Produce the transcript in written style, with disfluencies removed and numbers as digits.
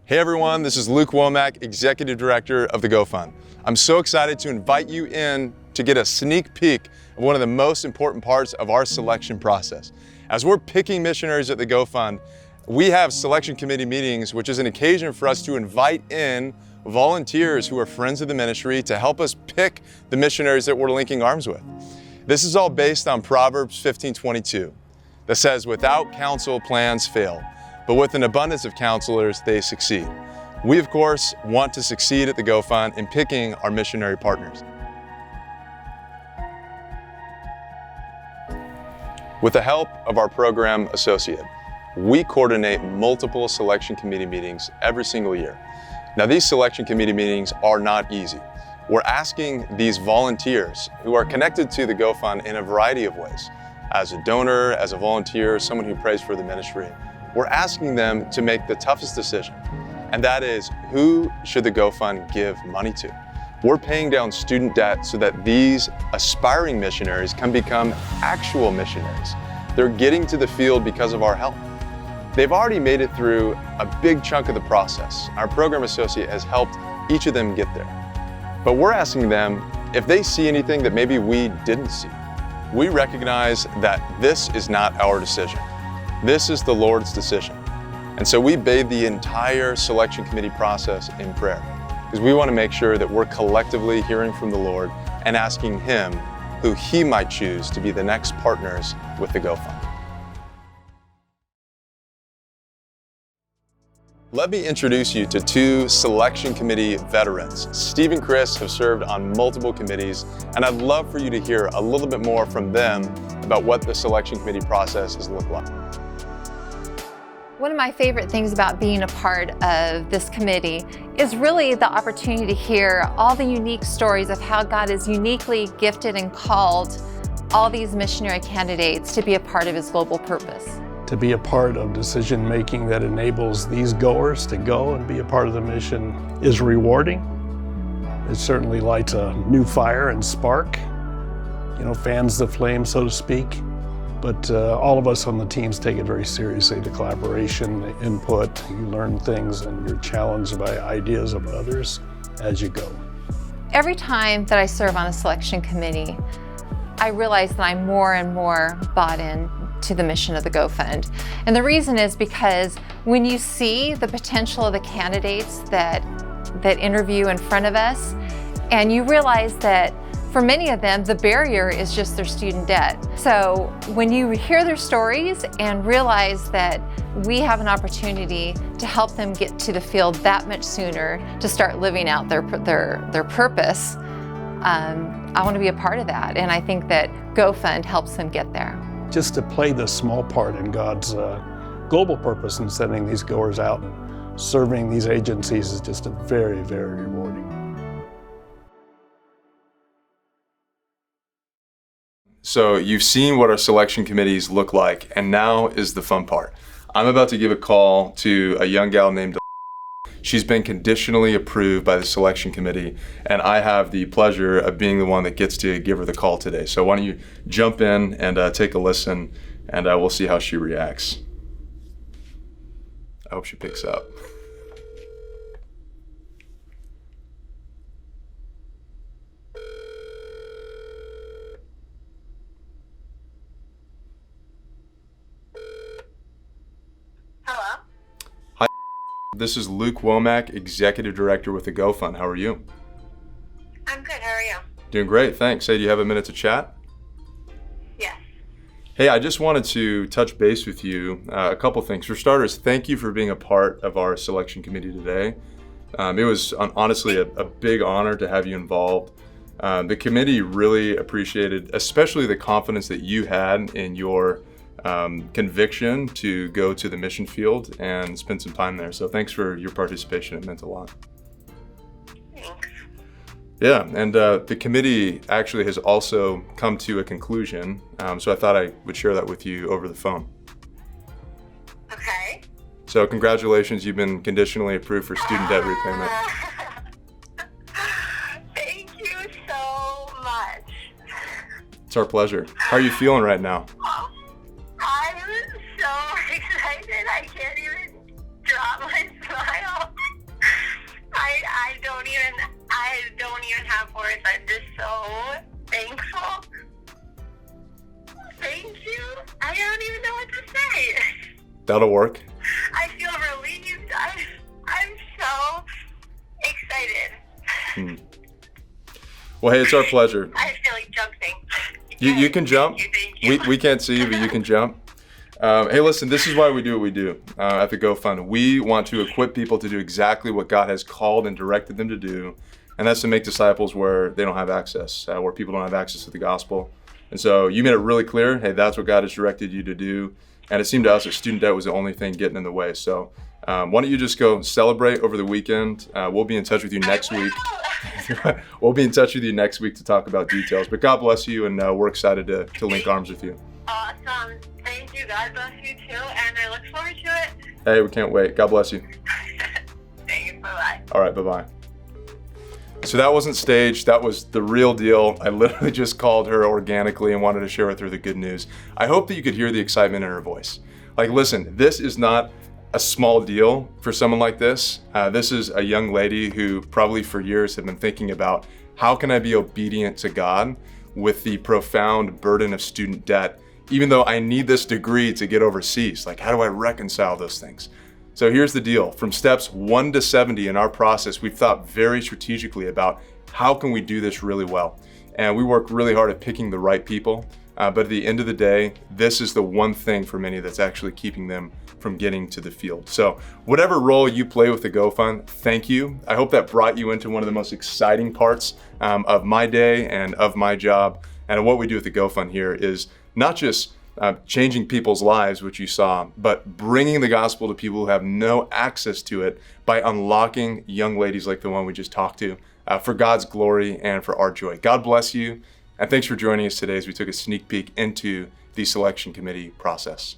Hey everyone, this is Luke Womack, Executive Director of the Go Fund. I'm so excited to invite you in to get a sneak peek of one of the most important parts of our selection process. As we're picking missionaries at the Go Fund, we have selection committee meetings, which is an occasion for us to invite in volunteers who are friends of the ministry to help us pick the missionaries that we're linking arms with. This is all based on Proverbs 15:22 that says, "Without counsel, plans fail, but with an abundance of counselors, they succeed." We, of course, want to succeed at the Go Fund in picking our missionary partners. With the help of our program associate, we coordinate multiple selection committee meetings every single year. Now, these selection committee meetings are not easy. We're asking these volunteers who are connected to the Go Fund in a variety of ways, as a donor, as a volunteer, someone who prays for the ministry. We're asking them to make the toughest decision, and that is, who should the Go Fund give money to? We're paying down student debt so that these aspiring missionaries can become actual missionaries. They're getting to the field because of our help. They've already made it through a big chunk of the process. Our program associate has helped each of them get there. But we're asking them if they see anything that maybe we didn't see. We recognize that this is not our decision. This is the Lord's decision. And so we bathe the entire selection committee process in prayer, because we want to make sure that we're collectively hearing from the Lord and asking Him who He might choose to be the next partners with the Go Fund. Let me introduce you to two selection committee veterans. Steve and Chris have served on multiple committees, and I'd love for you to hear a little bit more from them about what the selection committee process has looked like. One of my favorite things about being a part of this committee is really the opportunity to hear all the unique stories of how God has uniquely gifted and called all these missionary candidates to be a part of His global purpose. To be a part of decision-making that enables these goers to go and be a part of the mission is rewarding. It certainly lights a new fire and spark, fans the flame, so to speak. But all of us on the teams take it very seriously, the collaboration, the input. You learn things and you're challenged by ideas of others as you go. Every time that I serve on a selection committee, I realize that I'm more and more bought in to the mission of the Go Fund. And the reason is because when you see the potential of the candidates that interview in front of us, and you realize that for many of them, the barrier is just their student debt. So when you hear their stories and realize that we have an opportunity to help them get to the field that much sooner, to start living out their purpose, I want to be a part of that. And I think that Go Fund helps them get there. Just to play this small part in God's global purpose in sending these goers out and serving these agencies is just a very, very rewarding. So you've seen what our selection committees look like, and now is the fun part. I'm about to give a call to a young gal named She's been conditionally approved by the selection committee, and I have the pleasure of being the one that gets to give her the call today. So why don't you jump in and take a listen, and we'll see how she reacts. I hope she picks up. Hello? Hi, this is Luke Womack, Executive Director with the Go Fund. How are you? I'm good. How are you? Doing great, thanks. Hey, do you have a minute to chat? Yes. Hey, I just wanted to touch base with you. A couple things. For starters, thank you for being a part of our selection committee today. It was honestly a big honor to have you involved. The committee really appreciated, especially the confidence that you had in your conviction to go to the mission field and spend some time there. So thanks for your participation. It meant a lot. Thanks. Yeah, and the committee actually has also come to a conclusion, so I thought I would share that with you over the phone. Okay. So congratulations, you've been conditionally approved for student debt repayment. Thank you so much. It's our pleasure. How are you feeling right now? I'm so excited. I can't even drop my smile. don't even have words. I'm just so thankful. Thank you. I don't even know what to say. That'll work. I feel relieved. I'm so excited. Well, hey, it's our pleasure. I feel like jumping. You can jump. Thank you. We can't see you, but you can jump. Hey, listen, this is why we do what we do at the Go Fund. We want to equip people to do exactly what God has called and directed them to do, and that's to make disciples where they don't have access, where people don't have access to the gospel. And so you made it really clear, hey, that's what God has directed you to do. And it seemed to us that student debt was the only thing getting in the way. So why don't you just go celebrate over the weekend? We'll be in touch with you next week. We'll be in touch with you next week to talk about details. But God bless you, and we're excited to link arms with you. Awesome. Thank you. God bless you too, and I look forward to it. Hey, we can't wait. God bless you. Thank you. Bye-bye. All right, bye-bye. So that wasn't staged. That was the real deal. I literally just called her organically and wanted to share with her the good news. I hope that you could hear the excitement in her voice. Like, listen, this is not a small deal for someone like this. This is a young lady who probably for years had been thinking about how can I be obedient to God with the profound burden of student debt, even though I need this degree to get overseas. Like, how do I reconcile those things? So here's the deal. From steps 1 to 70 in our process, we've thought very strategically about how can we do this really well. And we work really hard at picking the right people. But at the end of the day, this is the one thing for many that's actually keeping them from getting to the field. So whatever role you play with the Go Fund, thank you. I hope that brought you into one of the most exciting parts of my day and of my job. And what we do at the Go Fund here is not just changing people's lives, which you saw, but bringing the gospel to people who have no access to it by unlocking young ladies like the one we just talked to for God's glory and for our joy. God bless you, and thanks for joining us today as we took a sneak peek into the selection committee process.